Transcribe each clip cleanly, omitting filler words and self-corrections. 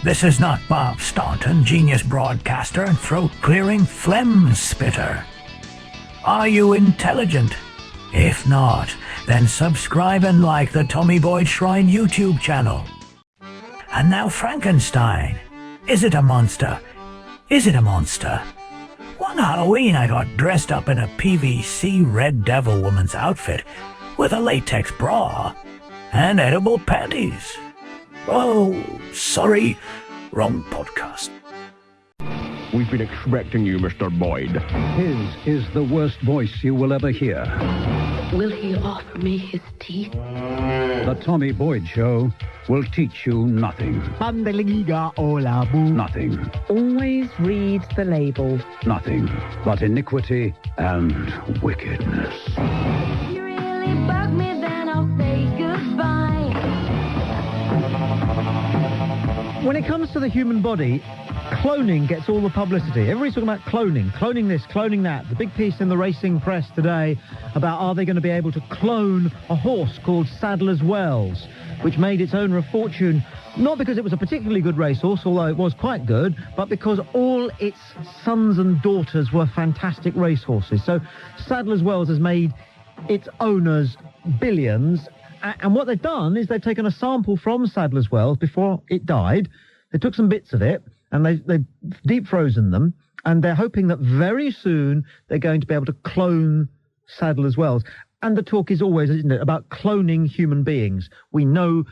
This is not Bob Staunton, genius broadcaster and throat-clearing phlegm spitter. Are you intelligent? If not, then subscribe and like the Tommy Boyds Shrine YouTube channel. And now Frankenstein. Is it a monster? Is it a monster? One Halloween I got dressed up in a PVC Red Devil woman's outfit with a latex bra and edible panties. Oh, sorry, wrong podcast. We've been expecting you, Mr. Boyd. His is the worst voice you will ever hear. Will he offer me his teeth? The Tommy Boyds Show will teach you nothing. Nothing. Always read the label. Nothing but iniquity and wickedness. If you really bug me, then I'll say goodbye. When it comes to the human body, cloning gets all the publicity. Everybody's talking about cloning. Cloning this, cloning that. The big piece in the racing press today about are they going to be able to clone a horse called Sadler's Wells, which made its owner a fortune, not because it was a particularly good racehorse, although it was quite good, but because all its sons and daughters were fantastic racehorses. So Sadler's Wells has made its owners billions. And what they've done is they've taken a sample from Sadler's Wells before it died. They took some bits of it and they've deep frozen them. And they're hoping that very soon they're going to be able to clone Sadler's Wells. And the talk is always, isn't it, about cloning human beings. We know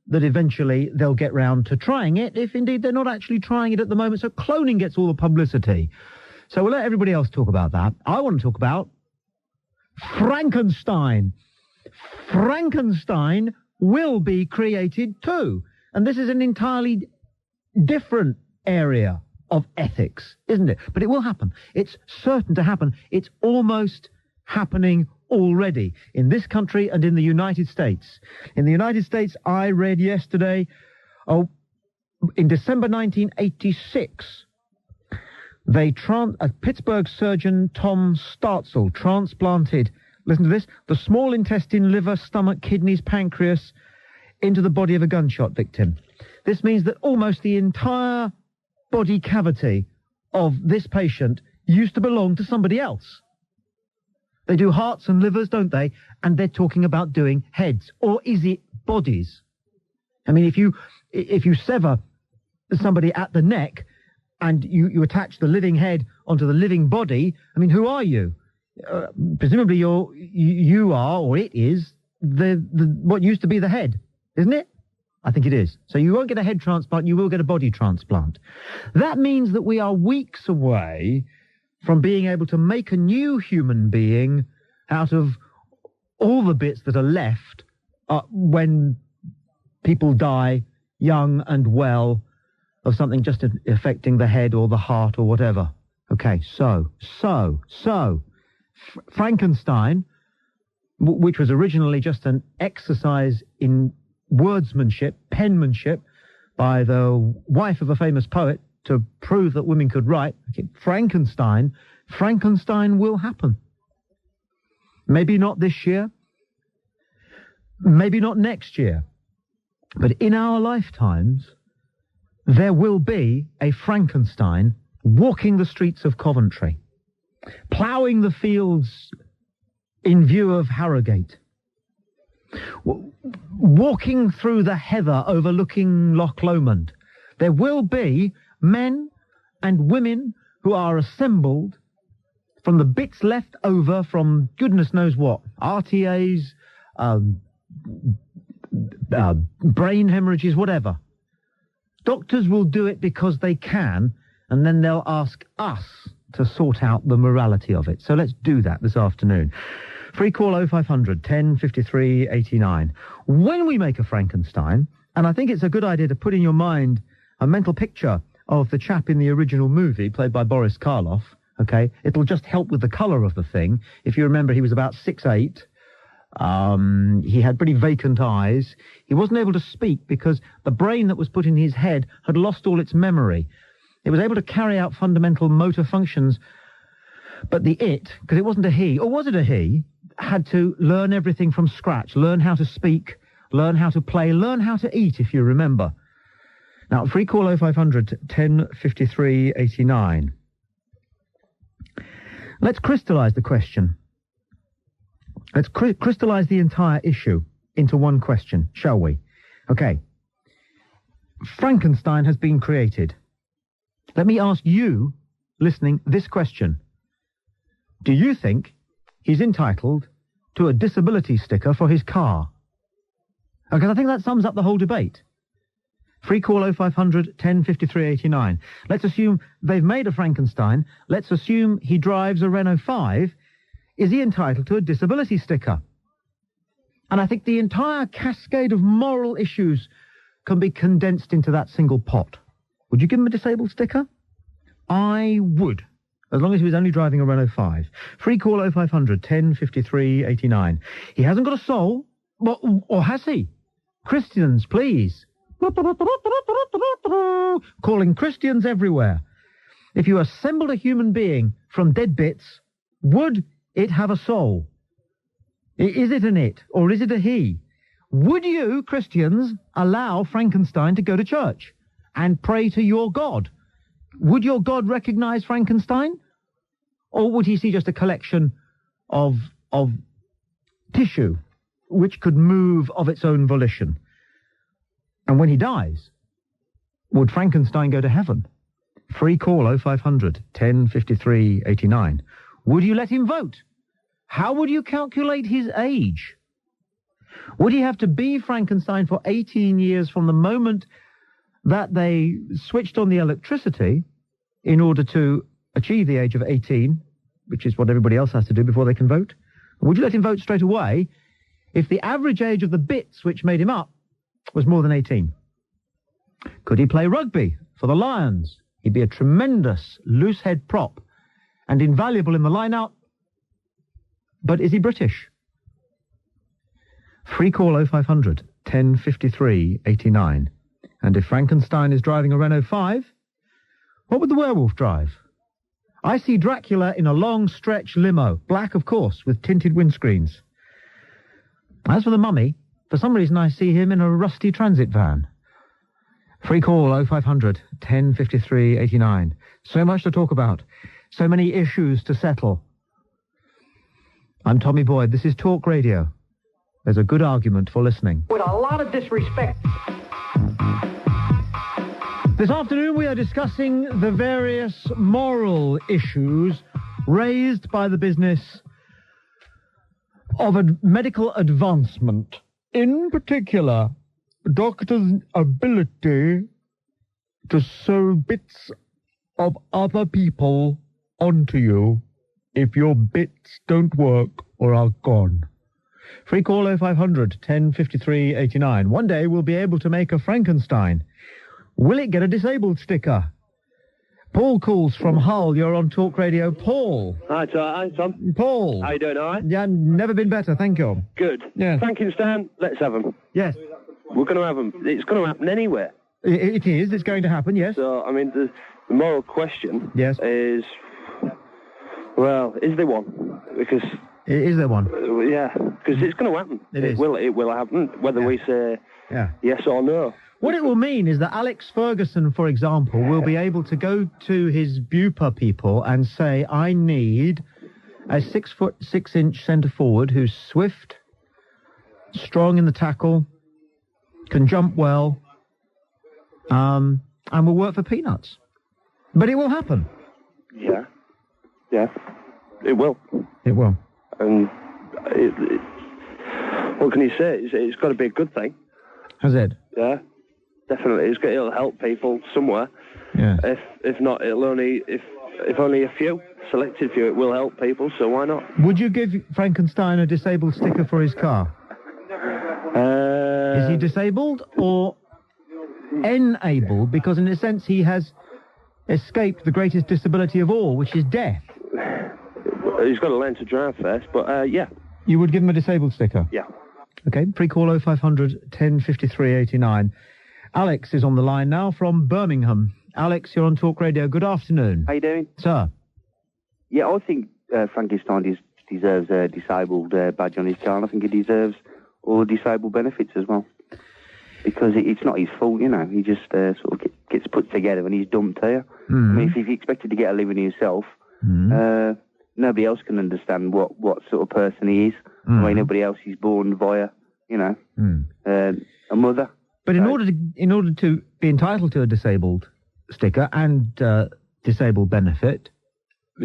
that eventually they'll get round to trying it, if indeed they're not actually trying it at the moment. So cloning gets all the publicity. So we'll let everybody else talk about that. I want to talk about Frankenstein. Frankenstein will be created too. And this is an entirely different area of ethics, isn't it? But it will happen. It's certain to happen. It's almost happening already in this country and in the United States. In the United States, I read yesterday, in December 1986, a Pittsburgh surgeon, Tom Startzel, transplanted, listen to this, the small intestine, liver, stomach, kidneys, pancreas into the body of a gunshot victim. This means that almost the entire body cavity of this patient used to belong to somebody else. They do hearts and livers, don't they? And they're talking about doing heads. Or is it bodies? I mean, if you sever somebody at the neck and you attach the living head onto the living body, I mean, who are you? Presumably you are, or it is, the what used to be the head, isn't it? I think it is. So you won't get a head transplant, you will get a body transplant. That means that we are weeks away from being able to make a new human being out of all the bits that are left when people die young and well of something just affecting the head or the heart or whatever. Okay, so Frankenstein, which was originally just an exercise in wordsmanship, penmanship, by the wife of a famous poet to prove that women could write, Frankenstein will happen. Maybe not this year, maybe not next year, but in our lifetimes, there will be a Frankenstein walking the streets of Coventry, ploughing the fields in view of Harrogate, walking through the heather overlooking Loch Lomond. There will be men and women who are assembled from the bits left over from goodness knows what, RTAs, brain hemorrhages, whatever. Doctors will do it because they can, and then they'll ask us to sort out the morality of it. So let's do that this afternoon. Free call 0500 10 53 89. When we make a Frankenstein, and I think it's a good idea to put in your mind a mental picture of the chap in the original movie played by Boris Karloff, okay? It'll just help with the colour of the thing. If you remember, he was about 6'8". He had pretty vacant eyes. He wasn't able to speak because the brain that was put in his head had lost all its memory. It was able to carry out fundamental motor functions, but the it, because it wasn't a he, or was it a he, had to learn everything from scratch, learn how to speak, learn how to play, learn how to eat, if you remember. Now, free call 0500 1053 89. Let's crystallise the question. Let's crystallise the entire issue into one question, shall we? Okay. Frankenstein has been created. Let me ask you, listening, this question. Do you think he's entitled to a disability sticker for his car? Because I think that sums up the whole debate. Free call 0500 1053 89. Let's assume they've made a Frankenstein. Let's assume he drives a Renault 5. Is he entitled to a disability sticker? And I think the entire cascade of moral issues can be condensed into that single pot. Would you give him a disabled sticker? I would, as long as he was only driving a Renault 5. Free call 0500 1053 89. He hasn't got a soul, or has he? Christians, please. Calling Christians everywhere. If you assembled a human being from dead bits, would it have a soul? Is it an it, or is it a he? Would you, Christians, allow Frankenstein to go to church and pray to your God? Would your God recognize Frankenstein? Or would he see just a collection of tissue which could move of its own volition? And when he dies, would Frankenstein go to heaven? Free call 0500 1053 89. Would you let him vote? How would you calculate his age? Would he have to be Frankenstein for 18 years from the moment that they switched on the electricity in order to achieve the age of 18, which is what everybody else has to do before they can vote? Would you let him vote straight away if the average age of the bits which made him up was more than 18? Could he play rugby for the Lions? He'd be a tremendous loose-head prop and invaluable in the line-out. But is he British? Free call 0500 1053 89. And if Frankenstein is driving a Renault 5, what would the werewolf drive? I see Dracula in a long stretch limo, black of course, with tinted windscreens. As for the mummy, for some reason I see him in a rusty transit van. Free call 0500 1053 89. So much to talk about, so many issues to settle. I'm Tommy Boyd. This is Talk Radio. There's a good argument for listening. With a lot of disrespect. This afternoon we are discussing the various moral issues raised by the business of medical advancement. In particular, doctors' ability to sew bits of other people onto you if your bits don't work or are gone. Free call 0500 1053 89. One day we'll be able to make a Frankenstein. Will it get a disabled sticker? Paul calls from Hull. You're on Talk Radio. Paul. Hi, Tom. Paul. How you doing, all right? Yeah, never been better, thank you. Good. Yeah. Frankenstein, let's have them. Yes. We're going to have them. It's going to happen anywhere. It is. It's going to happen, yes. So, I mean, the moral question is, well, is there one? Because... Is there one? Yeah, because it's going to happen. It will happen, whether we say yes or no. What it will mean is that Alex Ferguson, for example, will be able to go to his Bupa people and say, I need a 6'6" centre forward who's swift, strong in the tackle, can jump well, and will work for peanuts. But it will happen. Yeah, it will. It will. And what can you say? It's got to be a good thing. Has it? Yeah, definitely. It'll help people somewhere. Yeah. If not, it'll only if only a few, selected few, it will help people. So why not? Would you give Frankenstein a disabled sticker for his car? Is he disabled or enabled? Because in a sense he has escaped the greatest disability of all, which is death. He's got to learn to drive first, but yeah. You would give him a disabled sticker? Yeah. Okay, pre-call 0500 1053 89. Alex is on the line now from Birmingham. Alex, you're on Talk Radio. Good afternoon. How you doing? Sir. Yeah, I think Frankenstein deserves a disabled badge on his car, and I think he deserves all the disabled benefits as well. because it's not his fault, you know. He just sort of gets put together and he's dumped here. I mean, if he expected to get a living himself, nobody else can understand what sort of person he is. I mean, nobody else is born via, you know, a mother. But in order to be entitled to a disabled sticker and disabled benefit,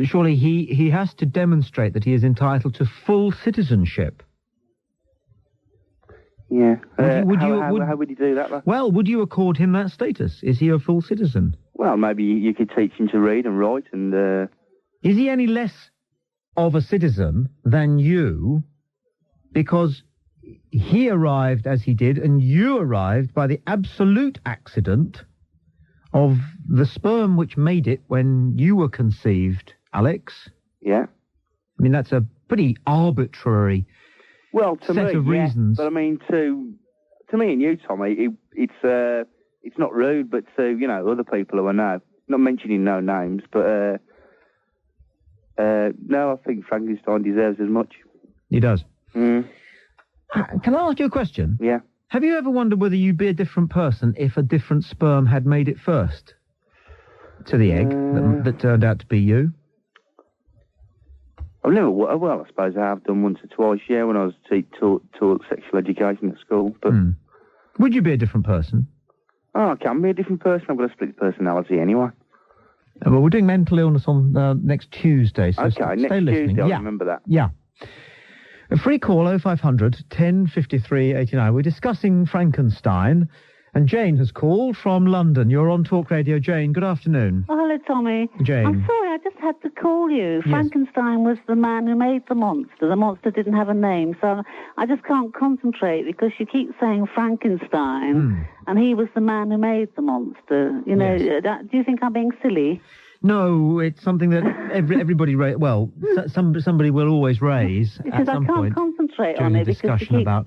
surely he has to demonstrate that he is entitled to full citizenship. Yeah. How would you do that, though? Well, would you accord him that status? Is he a full citizen? Well, maybe you could teach him to read and write and... Is he any less of a citizen than you because he arrived as he did and you arrived by the absolute accident of the sperm which made it when you were conceived, Alex? Yeah. I mean, that's a pretty arbitrary set of reasons. But I mean, to me and you, Tommy, it's not rude, but to, you know, other people who I know, not mentioning no names, but no, I think Frankenstein deserves as much. He does. Can I ask you a question? Yeah. Have you ever wondered whether you'd be a different person if a different sperm had made it first to the egg that turned out to be you? I've never. Well, I suppose I have done once or twice. Yeah, when I was taught sexual education at school. But would you be a different person? Oh, I can be a different person. I've got a split personality anyway. Well, we're doing mental illness on next Tuesday, so okay, stay next listening. Tuesday, I'll remember that. Yeah. A free call 0500 1053 89. We're discussing Frankenstein, and Jane has called from London. You're on Talk Radio. Jane, good afternoon. Oh, hello, Tommy. Jane. I'm sorry, I just had to call you. Yes. Frankenstein was the man who made the monster. The monster didn't have a name, so I just can't concentrate because you keep saying Frankenstein, and he was the man who made the monster. You know, do you think I'm being silly? No, it's something that everybody somebody will always raise because at some point. I can't concentrate during on it the discussion about.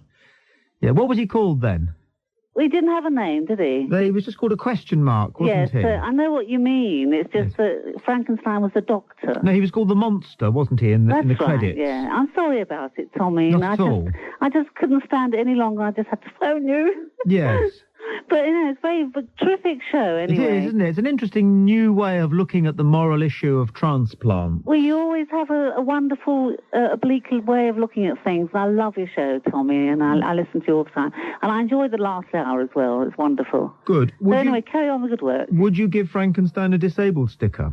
Yeah, what was he called then? Well, he didn't have a name, did he? He was just called a question mark, wasn't he? Yes, I know what you mean. It's just that Frankenstein was a doctor. No, he was called the monster, wasn't he, in the credits? Yeah. I'm sorry about it, Tommy. Not at all. I just couldn't stand it any longer. I just had to phone you. Yes. But, you know, it's a terrific show, anyway. It is, isn't it? It's an interesting new way of looking at the moral issue of transplant. Well, you always have a wonderful, oblique way of looking at things. I love your show, Tommy, and I listen to you all the time. And I enjoyed the last hour as well. It's wonderful. Good. So anyway, carry on the good work. Would you give Frankenstein a disabled sticker?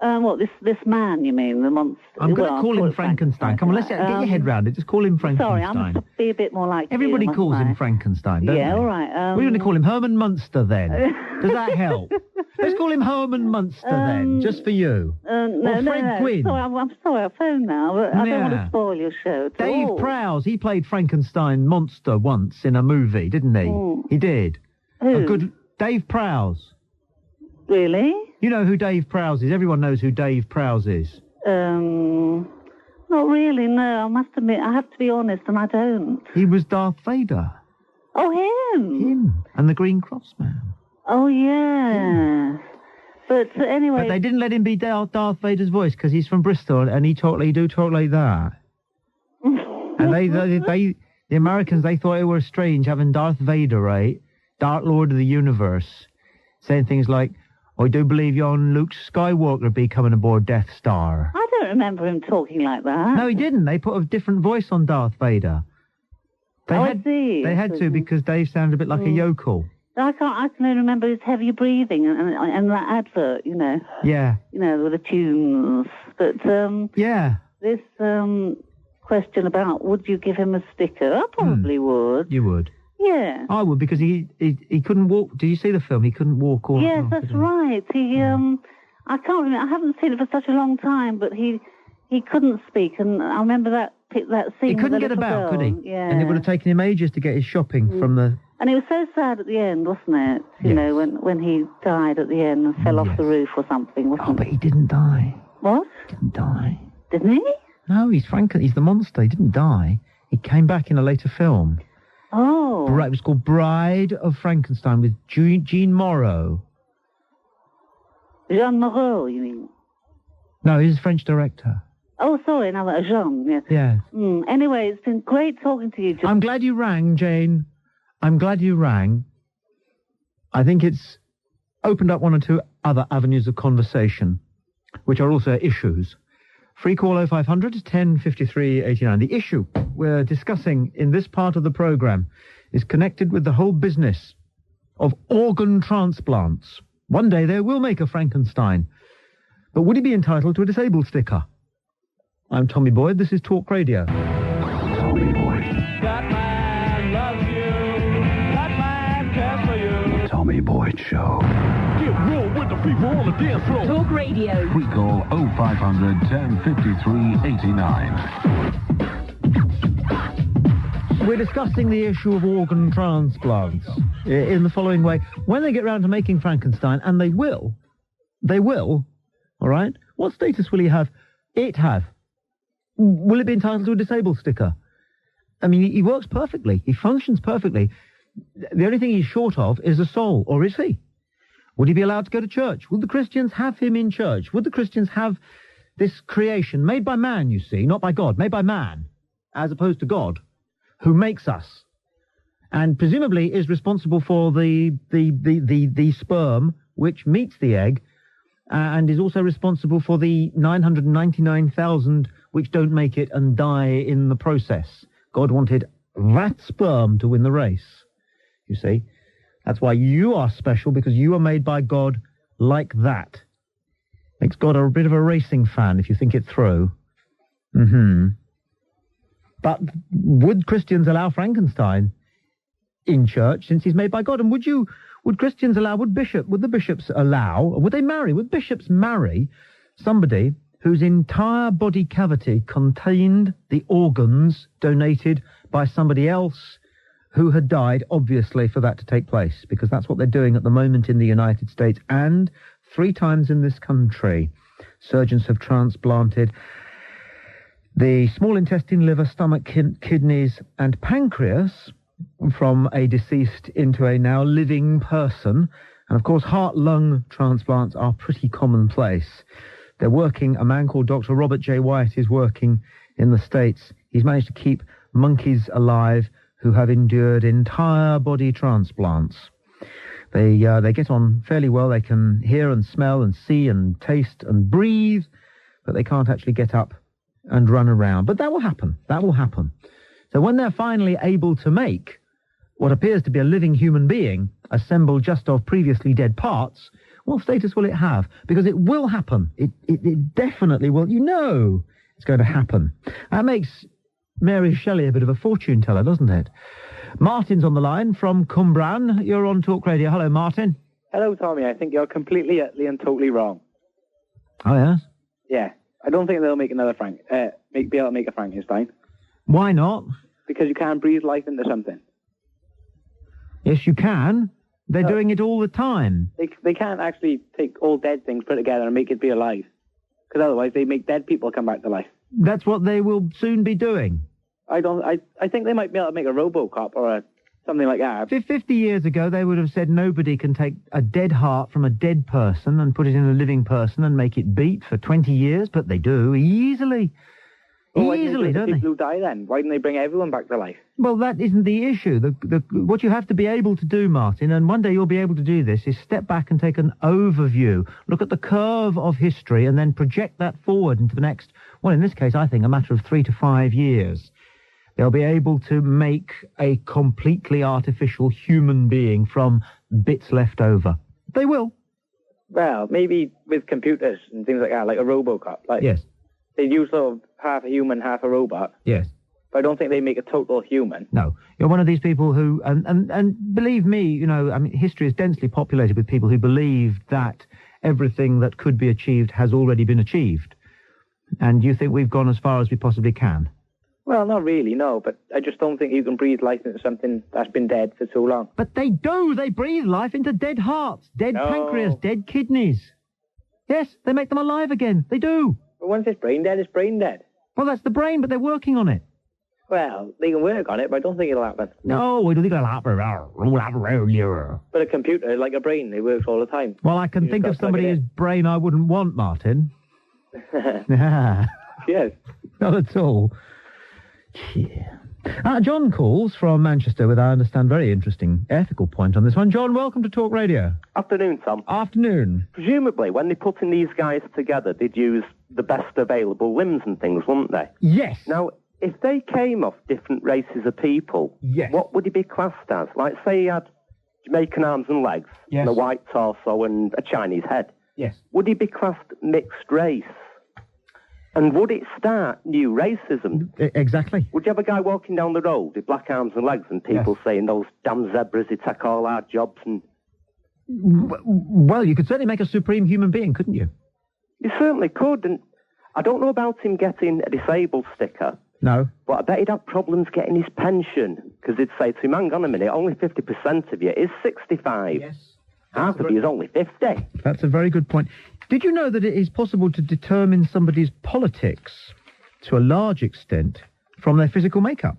What, this man, you mean, the monster? I'm going to call him Frankenstein. Come on, let's get your head round it. Just call him Frankenstein. Sorry, I must be a bit more like Everybody calls him Frankenstein, don't they? Yeah, all right. What are you going to call him? Herman Munster, then? Does that help? Let's call him Herman Munster, then, just for you. No, Fred Gwynn. Sorry, I'm sorry, I phoned now, but I don't want to spoil your show at Dave all. Prowse, he played Frankenstein monster once in a movie, didn't he? He did. Who? Dave Prowse. Really? You know who Dave Prowse is. Everyone knows who Dave Prowse is. Not really, no. I must admit, I have to be honest, and I don't. He was Darth Vader. Oh, him? And the Green Cross Man. Oh, yes. But anyway... But they didn't let him be Darth Vader's voice because he's from Bristol and he do talk like that. And the Americans, they thought it was strange having Darth Vader, right? Dark Lord of the Universe, saying things like, I do believe yon Luke Skywalker be coming aboard Death Star. I don't remember him talking like that. No, he didn't. They put a different voice on Darth Vader. I see. They had to because Dave sounded a bit like a yokel. I can only remember his heavy breathing and that advert, you know. Yeah. You know, with the tunes. But, yeah. This question about would you give him a sticker? I probably would. You would? Yeah. I would, because he couldn't walk. Did you see the film? He couldn't walk all Yes, that's right. He, I can't remember. I haven't seen it for such a long time, but he couldn't speak, and I remember that scene. He couldn't get about, could he? Yeah. And it would have taken him ages to get his shopping from the... And it was so sad at the end, wasn't it? You know, when he died at the end and fell off the roof or something, wasn't it? Oh, but he didn't die. What? He didn't die. Didn't he? No, he's the monster. He didn't die. He came back in a later film. Oh. It was called Bride of Frankenstein with Jean Moreau. Jean Moreau, you mean? No, he's a French director. Oh, sorry, now Jean, yeah. Yeah. Anyway, it's been great talking to you. I'm glad you rang, Jane. I'm glad you rang. I think it's opened up one or two other avenues of conversation, which are also issues. Free call 0500 1053 89. The issue we're discussing in this part of the programme is connected with the whole business of organ transplants. One day they will make a Frankenstein, but would he be entitled to a disabled sticker? I'm Tommy Boyd. This is Talk Radio. Tommy Boyd. That man loves you. That man cares for you. Tommy Boyd Show. Get real with the people on the dance floor. Talk Radio. We call 0500 1053 89. We're discussing the issue of organ transplants in the following way. When they get round to making Frankenstein, and they will, all right, what status will he have? It have? Will it be entitled to a disabled sticker? I mean, he works perfectly. He functions perfectly. The only thing he's short of is a soul, or is he? Would he be allowed to go to church? Would the Christians have him in church? Would the Christians have this creation made by man, you see, not by God, made by man, as opposed to God, who makes us, and presumably is responsible for the sperm which meets the egg, and is also responsible for the 999,000 which don't make it and die in the process. God wanted that sperm to win the race, you see. That's why you are special, because you are made by God like that. Makes God a bit of a racing fan if you think it through. But would Christians allow Frankenstein in church since he's made by God? And would Christians allow, would the bishops allow, or would bishops marry somebody whose entire body cavity contained the organs donated by somebody else who had died, obviously, for that to take place? Because that's what they're doing at the moment in the United States and 3 times in this country. Surgeons have transplanted the small intestine, liver, stomach, kidneys, and pancreas from a deceased into a now living person. And, of course, heart-lung transplants are pretty commonplace. They're working, a man called Dr. Robert J. White is working in the States. He's managed to keep monkeys alive who have endured entire body transplants. They get on fairly well. They can hear and smell and see and taste and breathe, but they can't actually get up and run around. But that will happen. That will happen. So when they're finally able to make what appears to be a living human being assembled just of previously dead parts, what status will it have? Because it will happen. It definitely will. You know it's going to happen. That makes Mary Shelley a bit of a fortune teller, doesn't it? Martin's on the line from Cumbran. You're on Talk Radio. Hello, Martin. Hello, Tommy. I think you're completely, utterly and totally wrong. Oh, yes? Yeah. I don't think they'll make another be able to make a Frankenstein. Why not? Because you can't breathe life into something. Yes, you can. They're doing it all the time. They can't actually take all dead things, put together and make it be alive. Because otherwise they make dead people come back to life. That's what they will soon be doing. I think they might be able to make a RoboCop or something like that. 50 years ago, they would have said nobody can take a dead heart from a dead person and put it in a living person and make it beat for 20 years, but they do easily. Easily, don't they? People who die then? Why didn't they bring everyone back to life? Well, that isn't the issue. What you have to be able to do, Martin, and one day you'll be able to do this, is step back and take an overview. Look at the curve of history and then project that forward into the next, well, in this case, I think, a matter of 3 to 5 years. They'll be able to make a completely artificial human being from bits left over. They will. Well, maybe with computers and things like that, like a RoboCop. Yes. They'd use sort of half a human, half a robot. Yes. But I don't think they make a total human. No. You're one of these people who, and believe me, you know, I mean, history is densely populated with people who believe that everything that could be achieved has already been achieved. And you think we've gone as far as we possibly can? Well, not really, no, but I just don't think you can breathe life into something that's been dead for so long. But they do! They breathe life into dead hearts, dead pancreas, dead kidneys. Yes, they make them alive again. They do. But once it's brain dead, it's brain dead. Well, that's the brain, but they're working on it. Well, they can work on it, but I don't think it'll happen. No, we don't think it'll happen. But a computer, like a brain, it works all the time. Well, I can think of somebody whose brain I wouldn't want, Martin. Yes. Not at all. Yeah. John calls from Manchester with, I understand, very interesting ethical point on this one. John, welcome to Talk Radio. Afternoon, Tom. Afternoon. Presumably, when they're putting these guys together, they'd use the best available limbs and things, wouldn't they? Yes. Now, if they came off different races of people, yes, what would he be classed as? Like, say he had Jamaican arms and legs, yes, and a white torso and a Chinese head. Yes. Would he be classed mixed race? And would it start new racism? Exactly. Would you have a guy walking down the road with black arms and legs and people saying, those damn zebras, they take all our jobs? And well, you could certainly make a supreme human being, couldn't you? You certainly could. And I don't know about him getting a disabled sticker. No. But I bet he'd have problems getting his pension. Because they'd say to him, hang on a minute, only 50% of you is 65. Yes. Half of you is only 50. That's a very good point. Did you know that it is possible to determine somebody's politics to a large extent from their physical makeup?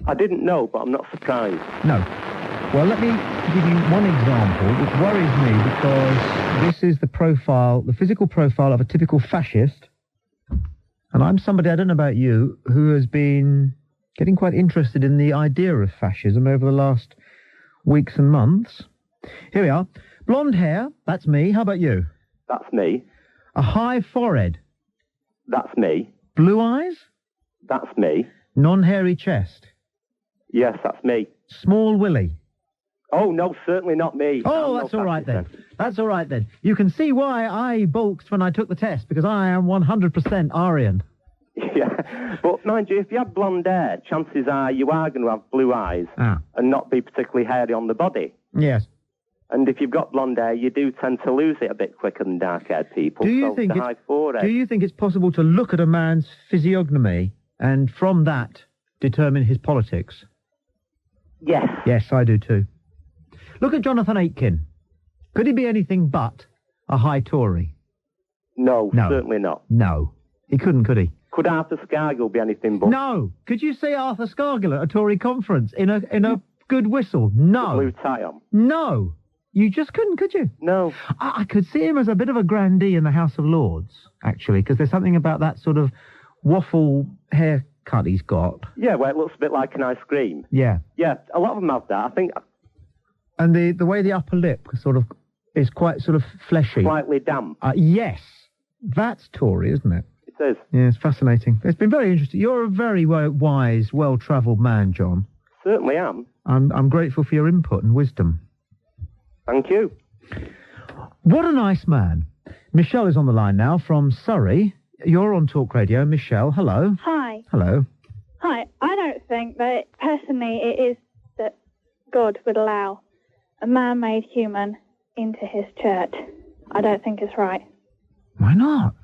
I didn't know, but I'm not surprised. No. Well, let me give you one example which worries me because this is the physical profile of a typical fascist. And I'm somebody, I don't know about you, who has been getting quite interested in the idea of fascism over the last weeks and months. Here we are. Blonde hair, that's me. How about you? That's me. A high forehead. That's me. Blue eyes? That's me. Non-hairy chest. Yes, that's me. Small willy. Oh, no, certainly not me. Oh, that's all right then. That's all right then. You can see why I balked when I took the test, because I am 100% Aryan. Yeah, but mind you, if you have blonde hair, chances are you are going to have blue eyes and not be particularly hairy on the body. Yes. And if you've got blonde hair, you do tend to lose it a bit quicker than dark-haired people. Do you think it's possible to look at a man's physiognomy and from that determine his politics? Yes. Yes, I do too. Look at Jonathan Aitken. Could he be anything but a high Tory? No, certainly not. No. He couldn't, could he? Could Arthur Scargill be anything but? No. Could you see Arthur Scargill at a Tory conference in a good whistle? No. Blue tie on? No. You just couldn't, could you? No. I could see him as a bit of a grandee in the House of Lords, actually, because there's something about that sort of waffle haircut he's got. Yeah, well, it looks a bit like an ice cream. Yeah. Yeah, a lot of them have that, I think. And the way the upper lip sort of is quite sort of fleshy. Slightly damp. Yes. That's Tory, isn't it? It is. Yeah, it's fascinating. It's been very interesting. You're a very wise, well-travelled man, John. Certainly am. I'm grateful for your input and wisdom. Thank you. What a nice man. Michelle is on the line now from Surrey. You're on Talk Radio. Michelle, hello. Hi. Hello. Hi. I don't think that, personally, it is that God would allow a man-made human into his church. I don't think it's right. Why not?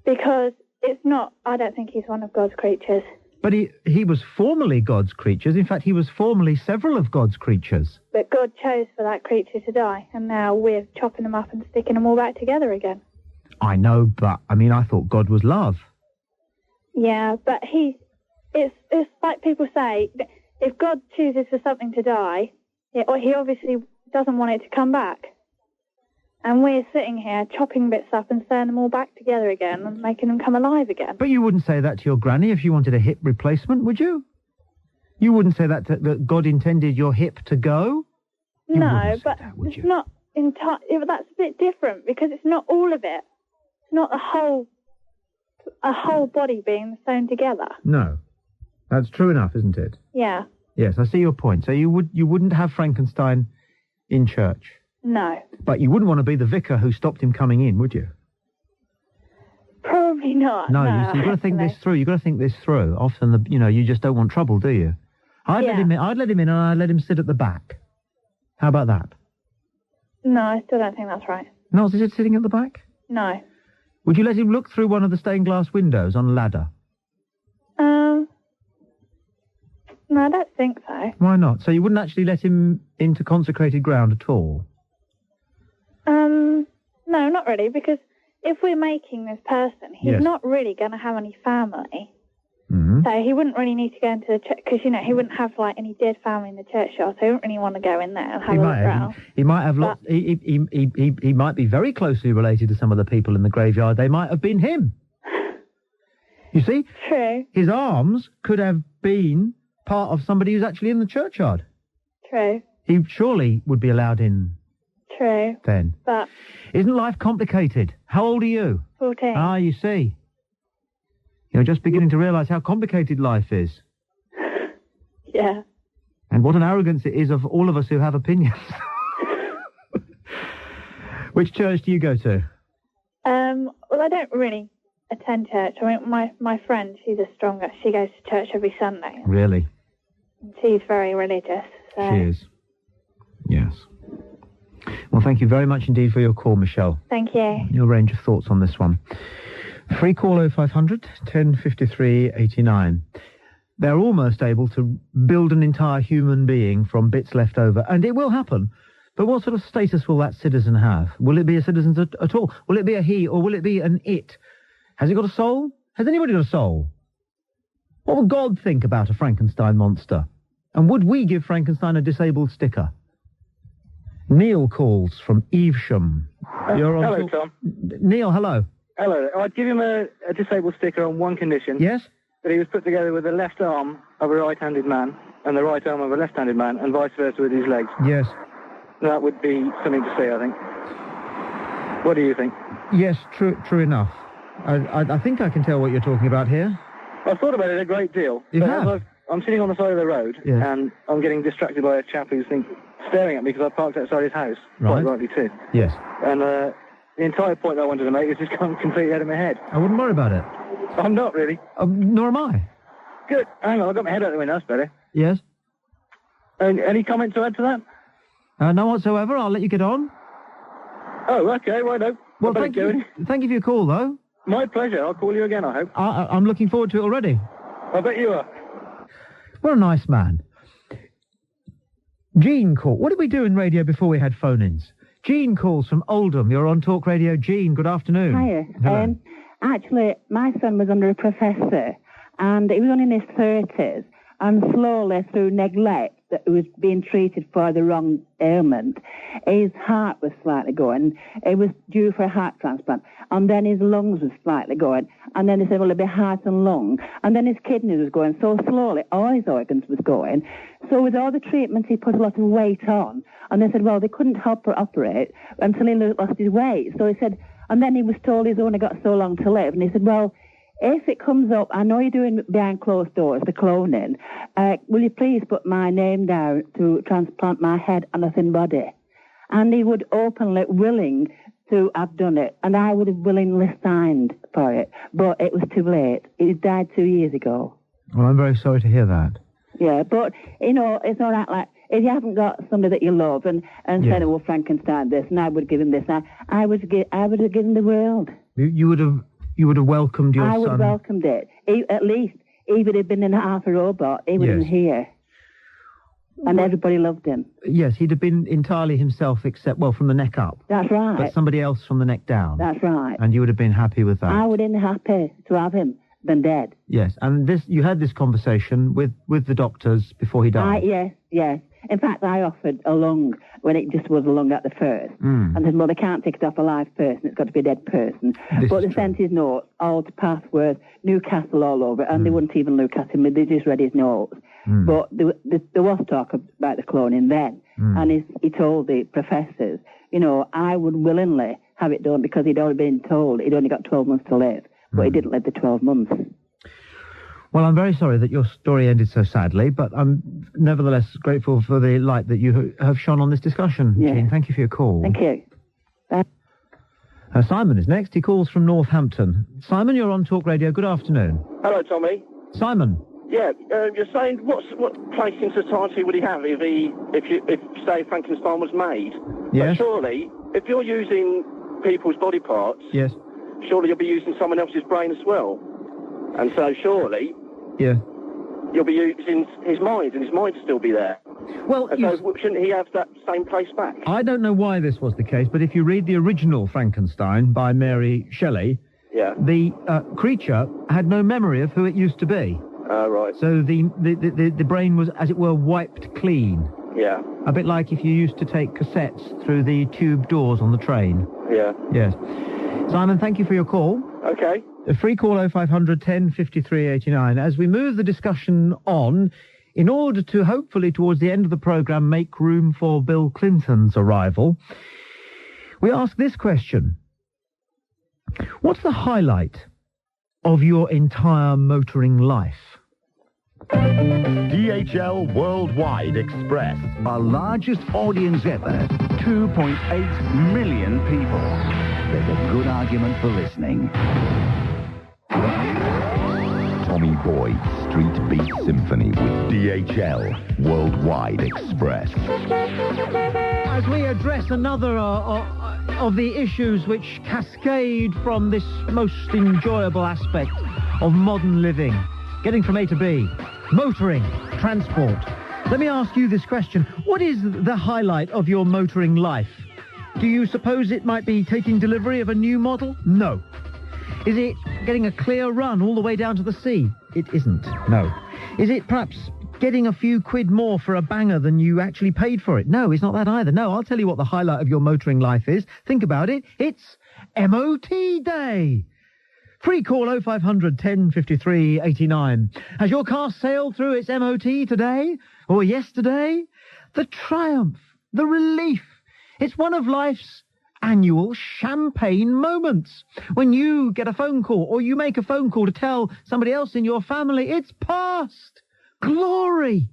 Because it's not, I don't think he's one of God's creatures. But he was formerly God's creatures. In fact, he was formerly several of God's creatures. But God chose for that creature to die, and now we're chopping them up and sticking them all back together again. I know, but, I thought God was love. Yeah, but it's like people say, if God chooses for something to die, he obviously doesn't want it to come back. And we're sitting here chopping bits up and sewing them all back together again and making them come alive again. But you wouldn't say that to your granny if you wanted a hip replacement, would you? You wouldn't say that God intended your hip to go? No, but it's not entirely... That's a bit different because it's not all of it. It's not a whole body being sewn together. No. That's true enough, isn't it? Yeah. Yes, I see your point. So you wouldn't have Frankenstein in church? No. But you wouldn't want to be the vicar who stopped him coming in, would you? Probably not. No, you've got to think this through. You've got to think this through. Often, you just don't want trouble, do you? I'd let him in and I'd let him sit at the back. How about that? No, I still don't think that's right. No, is it sitting at the back? No. Would you let him look through one of the stained glass windows on a ladder? No, I don't think so. Why not? So you wouldn't actually let him into consecrated ground at all? No, not really, because if we're making this person, he's not really going to have any family. Mm-hmm. So he wouldn't really need to go into the church, because, he wouldn't have, any dead family in the churchyard, so he wouldn't really want to go in there and have a look around. He might have lots... He might be very closely related to some of the people in the graveyard. They might have been him. You see? True. His arms could have been part of somebody who's actually in the churchyard. True. He surely would be allowed in True. then. But Isn't life complicated? How old are you? 14. Ah, you see. You're just beginning to realise how complicated life is. Yeah. And what an arrogance it is of all of us who have opinions. Which church do you go to? Well, I don't really attend church. I mean, my friend, she's a stronger. She goes to church every Sunday. Really? She's very religious. So. She is. Yes. Well, thank you very much indeed for your call, Michelle. Thank you. Your range of thoughts on this one. Free call 0500 1053 89. They're almost able to build an entire human being from bits left over, and it will happen. But what sort of status will that citizen have? Will it be a citizen at all? Will it be a he, or will it be an it? Has it got a soul? Has anybody got a soul? What would God think about a Frankenstein monster? And would we give Frankenstein a disabled sticker? Neil calls from Evesham. Hello, Tom. Neil, hello. Hello. I'd give him a disabled sticker on one condition. Yes? That he was put together with the left arm of a right-handed man and the right arm of a left-handed man, and vice versa with his legs. Yes. That would be something to see, I think. What do you think? Yes, true enough. I think I can tell what you're talking about here. I've thought about it a great deal. You but have? I'm sitting on the side of the road, and I'm getting distracted by a chap who's staring at me because I parked outside his house. Right. Quite rightly too. Yes. And the entire point I wanted to make is just gone completely out of my head. I wouldn't worry about it. I'm not really. Nor am I. Good. Hang on, I've got my head out the window. That's better. Yes? Any comment to add to that? None whatsoever. I'll let you get on. Oh, okay. Right, no. Well, thank you for your call, though. My pleasure. I'll call you again, I hope. I'm looking forward to it already. I bet you are. What a nice man. Jean called. What did we do in radio before we had phone-ins? Jean calls from Oldham. You're on Talk Radio. Jean, good afternoon. Hiya. Hello. Actually, my son was under a professor, and he was only in his 30s, and slowly, through neglect, that he was being treated for the wrong ailment, his heart was slightly going. He was due for a heart transplant, and then his lungs was slightly going, and then they said, well, it'll be heart and lung, and then his kidneys was going. So slowly, all his organs was going. So with all the treatments, he put a lot of weight on, and they said, well, they couldn't help or operate until he lost his weight. So he said, and then he was told he's only got so long to live, and he said, well, if it comes up, I know you're doing behind closed doors, the cloning, will you please put my name down to transplant my head and a thin body? And he would openly, willing to have done it, and I would have willingly signed for it, but it was too late. He died 2 years ago. Well, I'm very sorry to hear that. Yeah, but, you know, it's all right, like, if you haven't got somebody that you love and said, oh, Frankenstein this, and I would give him this, I would have given the world. You would have welcomed your son. I would have welcomed it. At least, even if he'd been in half a robot, he would have been here. And everybody loved him. Yes, he'd have been entirely himself except, well, from the neck up. That's right. But somebody else from the neck down. That's right. And you would have been happy with that. I would have been happy to have him than dead. Yes, and you had this conversation with the doctors before he died. Yes. In fact, I offered a lung when it just was a lung at the first. And they said, well, they can't take it off a live person. It's got to be a dead person. But they sent his notes all to Pathworth, Newcastle, all over, and they wouldn't even look at him. They just read his notes. But there was talk about the cloning then. And he told the professors, you know, I would willingly have it done because he'd already been told he'd only got 12 months to live. But he didn't live the 12 months. Well, I'm very sorry that your story ended so sadly, but I'm nevertheless grateful for the light that you have shone on this discussion. Yeah. Jean, thank you for your call. Thank you. Simon is next. He calls from Northampton. Simon, you're on Talk Radio. Good afternoon. Hello, Tommy. Simon. Yeah, you're saying what place in society would he have if say Frankenstein was made? Yes. But surely, if you're using people's body parts, yes, surely you'll be using someone else's brain as well. And so surely, you'll be using his mind, and his mind will still be there. Well, and so shouldn't he have that same place back? I don't know why this was the case, but if you read the original Frankenstein by Mary Shelley, the creature had no memory of who it used to be. Right. So the brain was, as it were, wiped clean. Yeah. A bit like if you used to take cassettes through the tube doors on the train. Yeah. Yes. Simon, thank you for your call. Okay. A free call 0500 10 53 89. As we move the discussion on, in order to hopefully towards the end of the programme make room for Bill Clinton's arrival, we ask this question. What's the highlight of your entire motoring life? DHL Worldwide Express. Our largest audience ever, 2.8 million people. There's a good argument for listening. Tommy Boyds Street Beat Symphony with DHL Worldwide Express. As we address another of the issues which cascade from this most enjoyable aspect of modern living, getting from A to B, motoring, transport. Let me ask you this question. What is the highlight of your motoring life? Do you suppose it might be taking delivery of a new model? No. Is it getting a clear run all the way down to the sea? It isn't. No. Is it perhaps getting a few quid more for a banger than you actually paid for it? No, it's not that either. No, I'll tell you what the highlight of your motoring life is. Think about it. It's MOT Day. Free call 0500 10 53 89. Has your car sailed through its MOT today or yesterday? The triumph, the relief. It's one of life's annual champagne moments. When you get a phone call or you make a phone call to tell somebody else in your family it's past. Glory.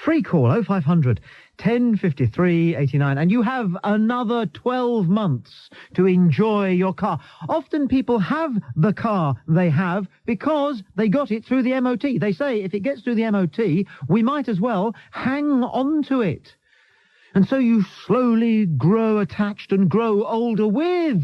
Free call 0500 10 53 89. And you have another 12 months to enjoy your car. Often people have the car they have because they got it through the MOT. They say if it gets through the MOT, we might as well hang on to it. And so you slowly grow attached and grow older with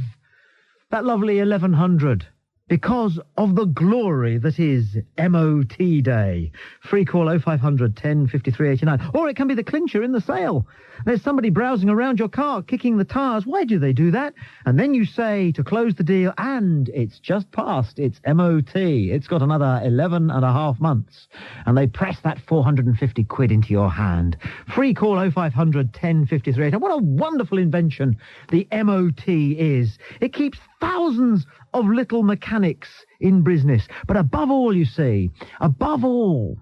that lovely 1100 because of the glory that is MOT Day. Free call 0500 10 53 89. Or it can be the clincher in the sale. There's somebody browsing around your car, kicking the tyres. Why do they do that? And then you say to close the deal, and it's just passed. It's MOT. It's got another 11 and a half months. And they press that 450 quid into your hand. Free call 0500 10 53 89. What a wonderful invention the MOT is. It keeps thousands of little mechanics in business. But above all, you see, above all,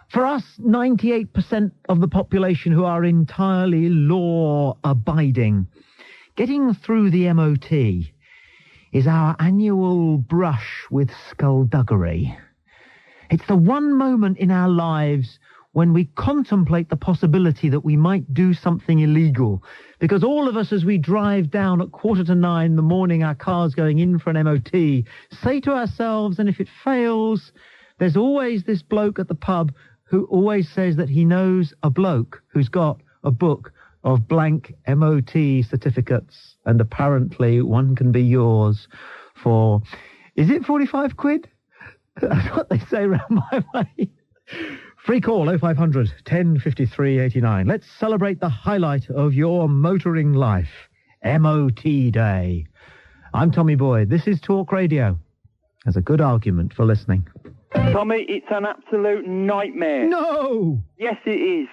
for us, 98% of the population who are entirely law-abiding, getting through the MOT is our annual brush with skullduggery. It's the one moment in our lives when we contemplate the possibility that we might do something illegal. Because all of us, as we drive down at 9:15 in the morning, our car's going in for an MOT, say to ourselves, and if it fails, there's always this bloke at the pub who always says that he knows a bloke who's got a book of blank MOT certificates, and apparently one can be yours for, is it 45 quid? That's what they say round my way. Free call 0500 10 53 89. Let's celebrate the highlight of your motoring life, MOT Day. I'm Tommy Boyd. This is Talk Radio. There's a good argument for listening. Tommy, it's an absolute nightmare. No! Yes, it is.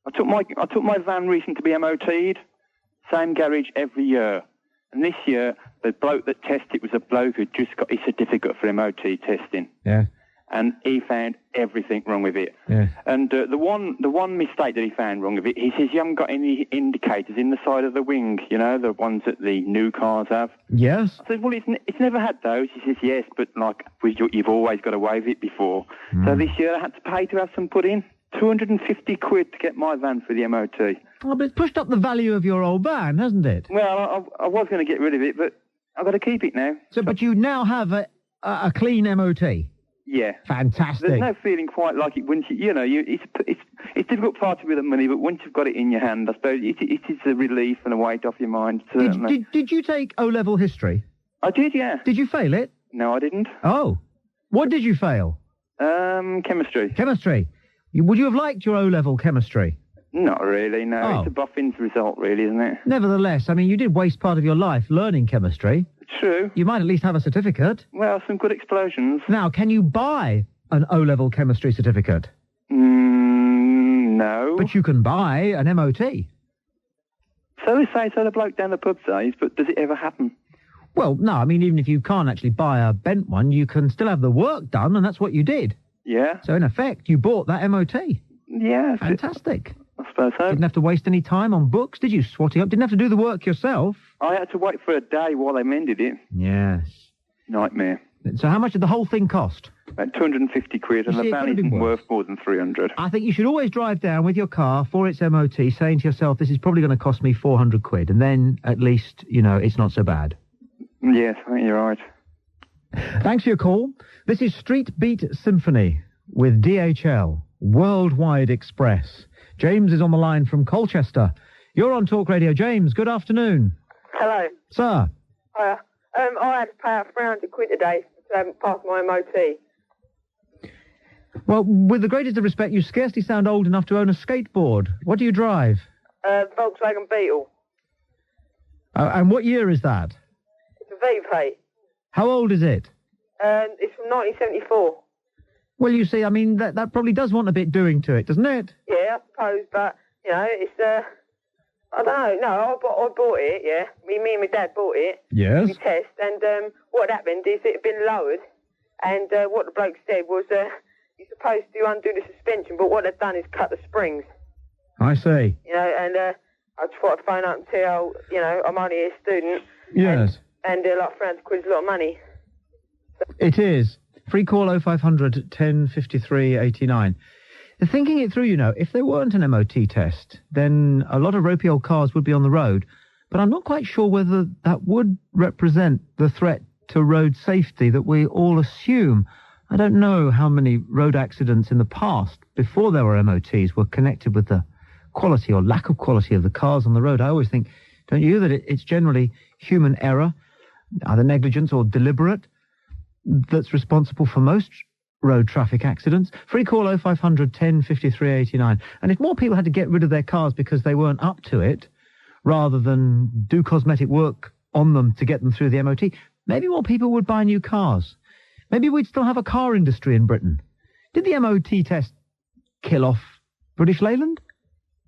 I took my van recently to be MOT'd. Same garage every year. And this year, the bloke that tested it was a bloke who just got his certificate for MOT testing. Yeah. And he found everything wrong with it. Yeah. And the one mistake that he found wrong with it, he says you haven't got any indicators in the side of the wing, you know, the ones that the new cars have. Yes. I said, well, it's never had those. He says, yes, but like you've always got away with it before. So this year I had to pay to have some put in. 250 quid to get my van for the MOT. Oh, but it's pushed up the value of your old van, hasn't it? Well, I was going to get rid of it, but I've got to keep it now. So, but you now have a clean MOT? Yeah. Fantastic. There's no feeling quite like it once it's difficult part with the money, but once you've got it in your hand, I suppose it is a relief and a weight off your mind, certainly. Did you take O-level history? I did, yeah. Did you fail it? No, I didn't. Oh. What did you fail? Chemistry. Chemistry. Would you have liked your O-level chemistry? Not really, no. Oh. It's a buffin's result, really, isn't it? Nevertheless, I mean, you did waste part of your life learning chemistry. True. You might at least have a certificate. Well, some good explosions. Now, can you buy an O-level chemistry certificate? No. But you can buy an MOT. So they say, so the bloke down the pub says, but does it ever happen? Well, no, I mean, even if you can't actually buy a bent one, you can still have the work done, and that's what you did. Yeah. So, in effect, you bought that MOT. Yeah. Fantastic. I suppose so. Didn't have to waste any time on books, did you, swatting up? Didn't have to do the work yourself. I had to wait for a day while they mended it. Yes. Nightmare. So how much did the whole thing cost? About 250 quid, and the van isn't worth more than 300. I think you should always drive down with your car for its MOT, saying to yourself, this is probably going to cost me 400 quid, and then, at least, you know, it's not so bad. Yes, I think you're right. Thanks for your call. This is Street Beat Symphony with DHL, Worldwide Express. James is on the line from Colchester. You're on Talk Radio. James, good afternoon. Hello. Sir. I had to pay out 300 quid today to pass my MOT. Well, with the greatest of respect, you scarcely sound old enough to own a skateboard. What do you drive? Volkswagen Beetle. And what year is that? It's a VP. How old is it? It's from 1974. Well, you see, I mean, that probably does want a bit doing to it, doesn't it? Yeah, I suppose, but, you know, it's, I don't know. No, I bought it, yeah. Me and my dad bought it. Yes. We test, and what happened is it had been lowered, and what the bloke said was, you're supposed to undo the suspension, but what they've done is cut the springs. I see. You know, and I just thought I'd phone up and tell, you know, I'm only a student. Yes. And like 300 quid is a lot of money. It is. Free call 0500 1053 89. Thinking it through, you know, if there weren't an MOT test, then a lot of ropey old cars would be on the road. But I'm not quite sure whether that would represent the threat to road safety that we all assume. I don't know how many road accidents in the past, before there were MOTs, were connected with the quality or lack of quality of the cars on the road. I always think, don't you, that it's generally human error, either negligence or deliberate, that's responsible for most road traffic accidents. Free call 0500 1053 89. And if more people had to get rid of their cars because they weren't up to it, rather than do cosmetic work on them to get them through the MOT, maybe more people would buy new cars. Maybe we'd still have a car industry in Britain. Did the MOT test kill off British Leyland?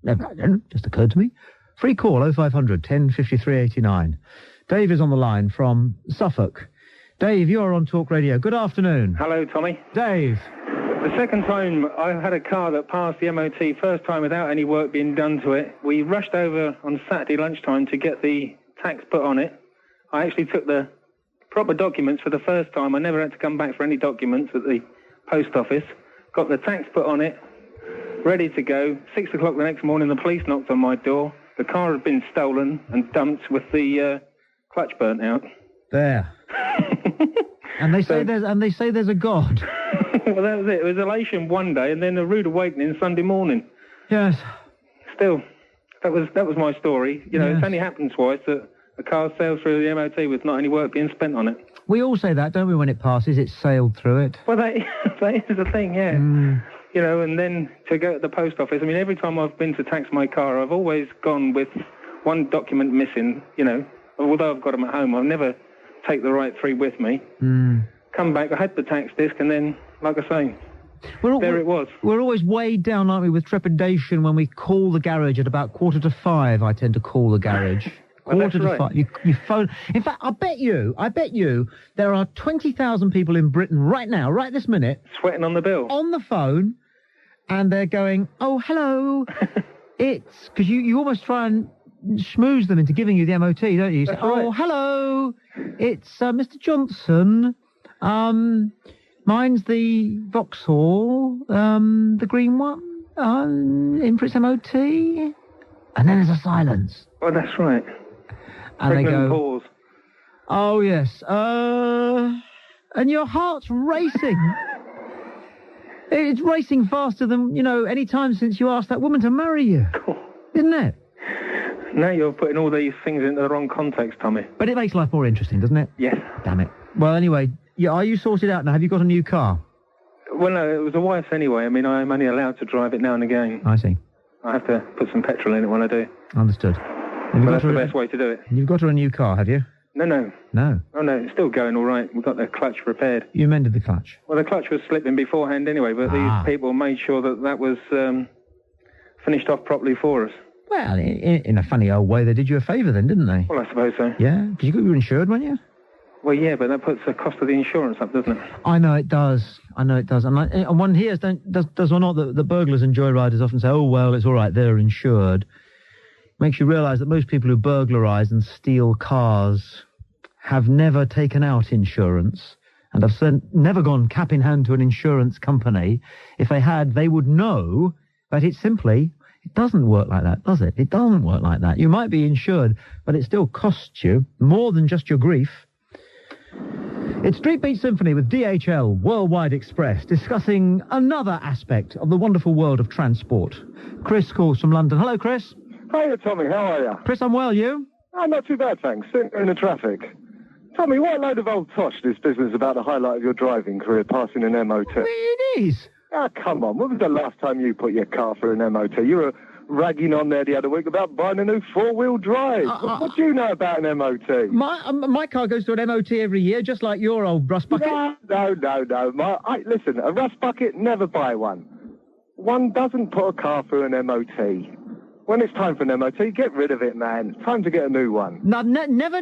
Never, just occurred to me. Free call 0500 1053 89. Dave is on the line from Suffolk. Dave, you're on Talk Radio. Good afternoon. Hello, Tommy. Dave. The second time I had a car that passed the MOT, first time without any work being done to it. We rushed over on Saturday lunchtime to get the tax put on it. I actually took the proper documents for the first time. I never had to come back for any documents at the post office. Got the tax put on it, ready to go. 6 o'clock the next morning, the police knocked on my door. The car had been stolen and dumped with the clutch burnt out. There. And they say there's a God. Well, that was it. It was elation one day, and then a rude awakening Sunday morning. Yes. Still, that was my story. You know, It's only happened twice that a car sailed through the MOT with not any work being spent on it. We all say that, don't we? When it passes, it's sailed through it. Well, that is the thing, yeah. You know, and then to go to the post office. I mean, every time I've been to tax my car, I've always gone with one document missing. You know, although I've got them at home, I've never take the right three with me. Come back, I had the tax disc, and then, like I say, it was. We're always weighed down, aren't we, with trepidation when we call the garage at about 4:45. I tend to call the garage. Well, Quarter to 5. You phone. In fact, I bet you, there are 20,000 people in Britain right now, right this minute, sweating on the bill, on the phone, and they're going, "Oh, hello." It's because you almost try and schmooze them into giving you the MOT, don't you? You say, "Oh, hello, it's Mr. Johnson. Mine's the Vauxhall, the green one, in for its MOT." And then there's a silence. Oh, that's right. And they go, pause. "Oh, yes, and your heart's racing." It's racing faster than, any time since you asked that woman to marry you. Isn't it? Now you're putting all these things into the wrong context, Tommy. But it makes life more interesting, doesn't it? Yes. Damn it. Well, anyway, are you sorted out now? Have you got a new car? Well, no, it was a wife's anyway. I mean, I'm only allowed to drive it now and again. I see. I have to put some petrol in it when I do. Understood. But that's the best way to do it. You've got her a new car, have you? No. No? Oh, no, it's still going all right. We've got the clutch repaired. You mended the clutch? Well, the clutch was slipping beforehand anyway, but these people made sure that was finished off properly for us. Well, in a funny old way, they did you a favour then, didn't they? Well, I suppose so. Yeah? Because you were insured, weren't you? Well, yeah, but that puts the cost of the insurance up, doesn't it? I know it does. And one hears, does or not, the burglars and joyriders often say, oh, well, it's all right, they're insured. Makes you realise that most people who burglarise and steal cars have never taken out insurance and have never gone cap in hand to an insurance company. If they had, they would know that it doesn't work like that, does it? It doesn't work like that. You might be insured, but it still costs you more than just your grief. It's Street Beat Symphony with DHL Worldwide Express, discussing another aspect of the wonderful world of transport. Chris calls from London. Hello, Chris. Hiya, Tommy. How are you? Chris, I'm well. You? Oh, not too bad, thanks. Sitting in the traffic. Tommy, what a load of old tosh, this business about the highlight of your driving career, passing an MOT. It is. Ah, come on. When was the last time you put your car through an MOT? You were ragging on there the other week about buying a new four-wheel drive. What do you know about an MOT? My car goes to an MOT every year, just like your old rust bucket. No. Listen, a rust bucket, never buy one. One doesn't put a car through an MOT. When it's time for an MOT, get rid of it, man. It's time to get a new one. No, never,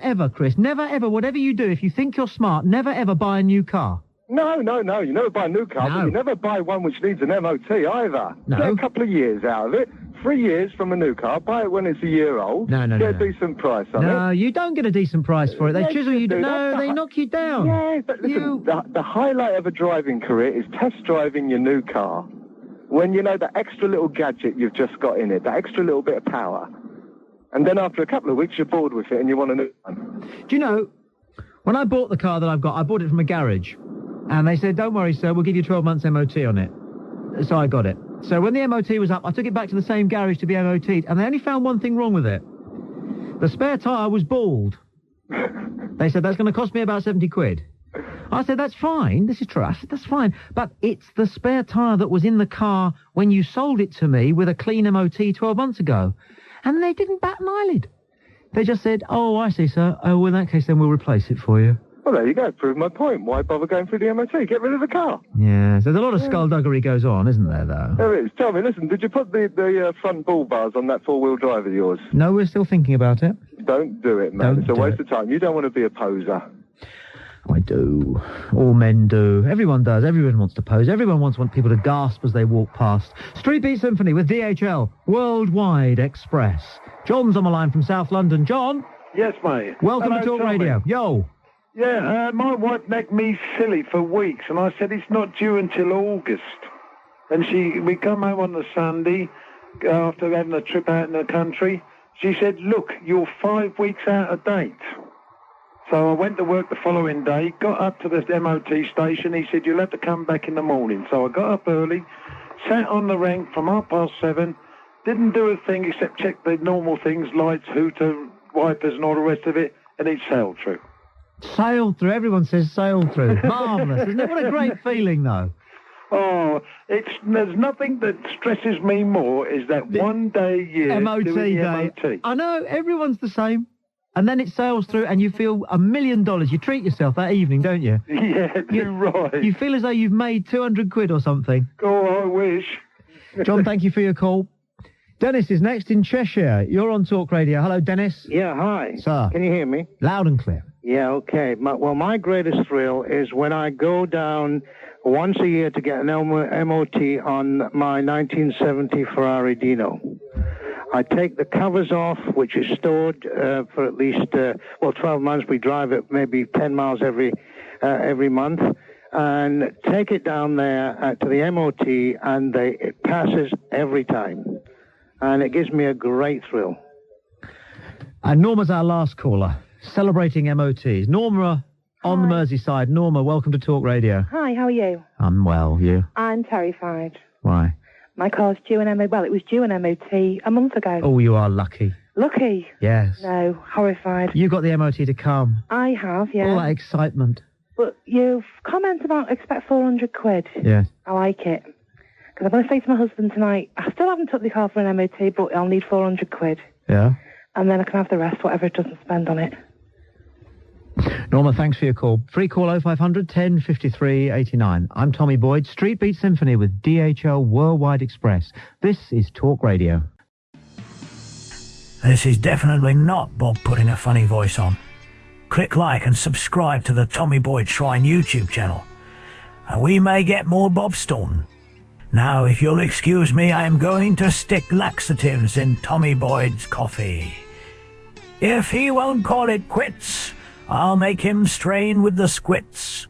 ever, Chris. Never, ever, whatever you do, if you think you're smart, never, ever buy a new car. No. You never buy a new car, but you never buy one which needs an MOT either. No. Get a couple of years out of it. 3 years from a new car. Buy it when it's a year old. No. Get a decent price on it. No, you don't get a decent price for it. They chisel you down. No, they knock you down. Yeah, but listen, the highlight of a driving career is test driving your new car. When you know the extra little gadget you've just got in it, that extra little bit of power. And then after a couple of weeks, you're bored with it and you want a new one. Do you know, when I bought the car that I've got, I bought it from a garage. And they said, don't worry, sir, we'll give you 12 months MOT on it. So I got it. So when the MOT was up, I took it back to the same garage to be MOT'd, and they only found one thing wrong with it. The spare tyre was bald. They said, that's going to cost me about 70 quid. I said, that's fine. This is true. I said, that's fine. But it's the spare tyre that was in the car when you sold it to me with a clean MOT 12 months ago. And they didn't bat an eyelid. They just said, oh, I see, sir. Oh, well, in that case, then we'll replace it for you. Well, there you go. Prove my point. Why bother going through the MOT? Get rid of the car. Yeah, there's a lot of skullduggery goes on, isn't there, though? There is. Tell me, listen, did you put the front bull bars on that four-wheel drive of yours? No, we're still thinking about it. Don't do it, man. It's a waste of time. You don't want to be a poser. I do. All men do. Everyone does. Everyone wants to pose. Everyone wants people to gasp as they walk past. Street Beat Symphony with DHL Worldwide Express. John's on the line from South London. John? Yes, mate. Welcome to Talk Radio. Yo. Yeah, my wife necked me silly for weeks, and I said it's not due until August. And we come home on the Sunday after having a trip out in the country. She said, look, you're 5 weeks out of date. So I went to work the following day, got up to the MOT station. He said, you'll have to come back in the morning. So I got up early, sat on the rank from 7:30, didn't do a thing except check the normal things, lights, hooter, wipers and all the rest of it, and it sailed through. Sailed through. Everyone says sailed through. Marvellous, isn't it? What a great feeling, though. Oh, there's nothing that stresses me more is that one day a year MOT doing the day. MOT. I know, everyone's the same. And then it sails through and you feel $1 million. You treat yourself that evening, don't you? Yeah, you're right. You feel as though you've made 200 quid or something. Oh, I wish. John, thank you for your call. Dennis is next in Cheshire. You're on Talk Radio. Hello, Dennis. Yeah, hi. Sir. Can you hear me? Loud and clear. Yeah, okay. My greatest thrill is when I go down once a year to get an MOT on my 1970 Ferrari Dino. I take the covers off, which is stored for at least 12 months. We drive it maybe 10 miles every month, and take it down there to the MOT, and it passes every time, and it gives me a great thrill. And Norma's our last caller, celebrating MOTs. Norma on the Merseyside. Norma, welcome to Talk Radio. Hi, how are you? I'm well. You? I'm terrified. Why? My car's due an MOT. Well, it was due an MOT a month ago. Oh, you are lucky. Lucky? Yes. No, horrified. You got the MOT to come. I have, yeah. All that excitement. But you've commented about expect 400 quid. Yes. I like it. Because I'm going to say to my husband tonight, I still haven't took the car for an MOT, but I'll need 400 quid. Yeah. And then I can have the rest, whatever it doesn't spend on it. Norma, thanks for your call. Free call 0500 10 53 89. I'm Tommy Boyd, Street Beat Symphony with DHL Worldwide Express. This is Talk Radio. This is definitely not Bob putting a funny voice on. click like and subscribe to the Tommy Boyd Shrine YouTube channel, and we may get more Bob Staunton. Now, if you'll excuse me, I am going to stick laxatives in Tommy Boyd's coffee. If he won't call it quits, I'll make him strain with the squits.